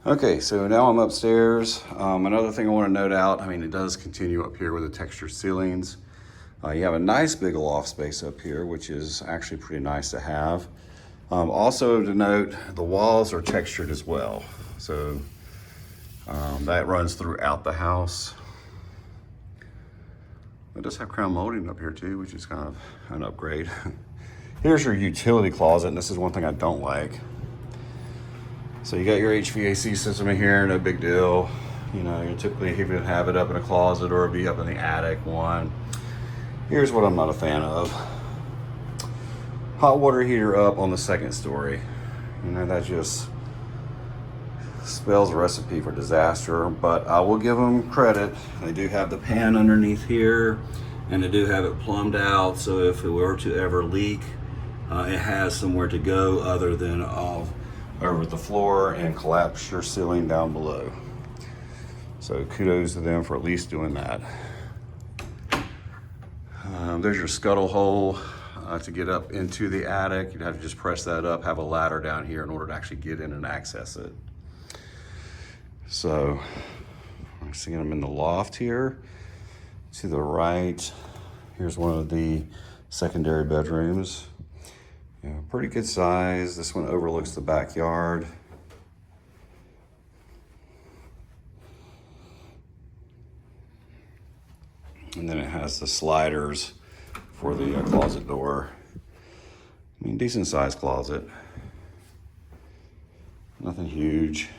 Okay, so now I'm upstairs. Another thing I want to note out, I mean, it does continue up here with the textured ceilings. You have a nice big loft space up here, which is actually pretty nice to have. Also to note, the walls are textured as well. So that runs throughout the house. It does have crown molding up here too, which is kind of an upgrade. Here's your utility closet, and this is one thing I don't like. So you got your HVAC system in here, no big deal. You know, you typically even have it up in a closet or it'd be up in the attic one. Here's what I'm not a fan of. Hot water heater up on the second story. You know, that just spells a recipe for disaster, but I will give them credit. They do have the pan underneath here, and they do have it plumbed out, so if it were to ever leak, it has somewhere to go other than over the floor and collapse your ceiling down below. So kudos to them for at least doing that. There's your scuttle hole to get up into the attic. You'd have to just press that up, have a ladder down here in order to actually get in and access it. So I'm seeing them in the loft here. To the right, here's one of the secondary bedrooms. Yeah, pretty good size. This one overlooks the backyard. And then it has the sliders for the closet door. I mean, decent sized closet. Nothing huge.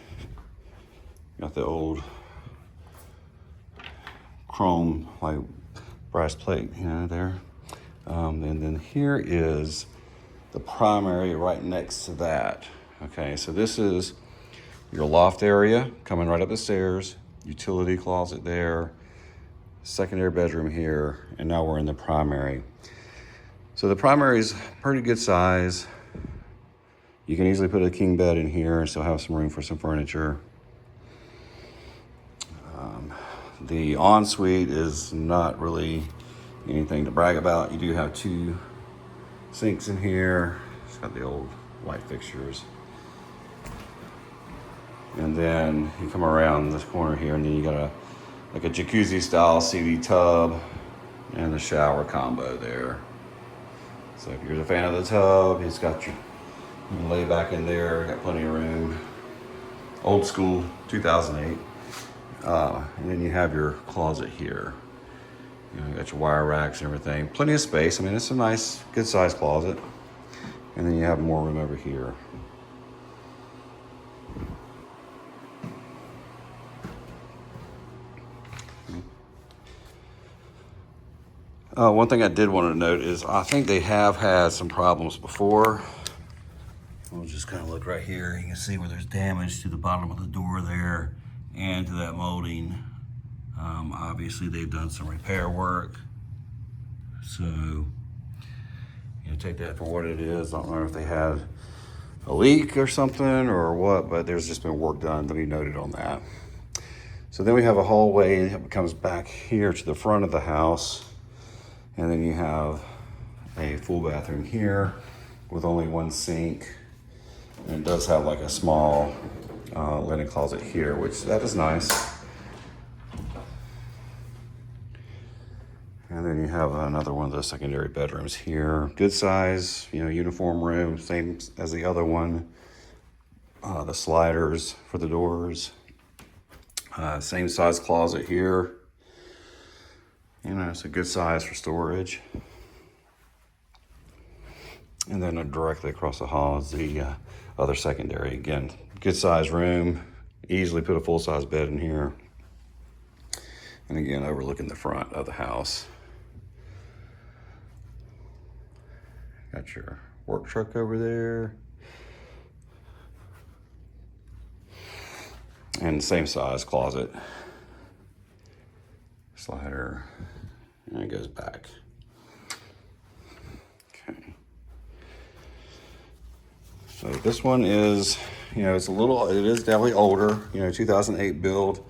Got the old chrome, like brass plate, you know, there. And then here is the primary right next to that. Okay, so this is your loft area coming right up the stairs, utility closet there, secondary bedroom here, and now we're in the primary. So the primary is pretty good size. You can easily put a king bed in here and still have some room for some furniture. The ensuite is not really anything to brag about. You do have 2 sinks in here. It's got the old white fixtures. And then you come around this corner here and then you got a jacuzzi style CD tub and the shower combo there. So if you're a fan of the tub, it's got you can lay back in there, got plenty of room. Old school, 2008. And then you have your closet here. You know, you got your wire racks and everything. Plenty of space. I mean, it's a nice, good sized closet. And then you have more room over here. One thing I did want to note is I think they have had some problems before. We'll just kind of look right here. You can see where there's damage to the bottom of the door there and to that molding. Obviously they've done some repair work. So, you know, take that for what it is. I don't know if they had a leak or something or what, but there's just been work done to be noted on that. So then we have a hallway that comes back here to the front of the house. And then you have a full bathroom here with only 1 sink. And it does have like a small linen closet here, which that is nice. And then you have another one of the secondary bedrooms here. Good size, you know, uniform room, same as the other one. The sliders for the doors. Same size closet here. You know, it's a good size for storage. And then directly across the hall is the other secondary. Again, good size room. Easily put a full-size bed in here. And again, overlooking the front of the house. Got your work truck over there. And same size closet. Slider, and it goes back. Okay. So this one is, you know, it is definitely older, you know, 2008 build,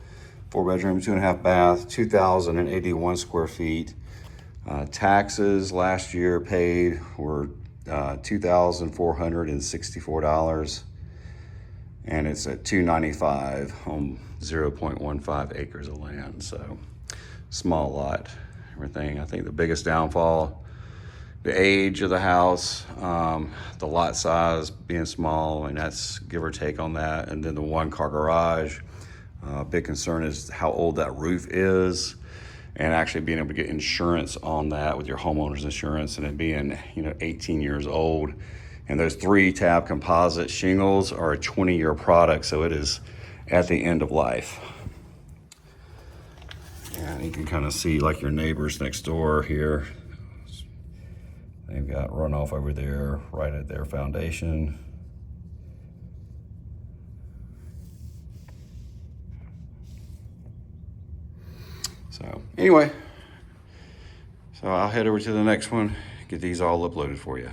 4-bedroom, 2.5 bath, 2,081 square feet. Taxes last year paid were $2,464. and it's at $295 on 0.15 acres of land. So small lot, everything. I think the biggest downfall, the age of the house, the lot size being small, and that's give or take on that. And then the 1-car garage. Big concern is how old that roof is, and actually being able to get insurance on that with your homeowner's insurance, and it being 18 years old. And those 3-tab composite shingles are a 20-year product, so it is at the end of life. And you can kind of see like your neighbors next door here. They've got runoff over there right at their foundation. So anyway, so I'll head over to the next one, get these all uploaded for you.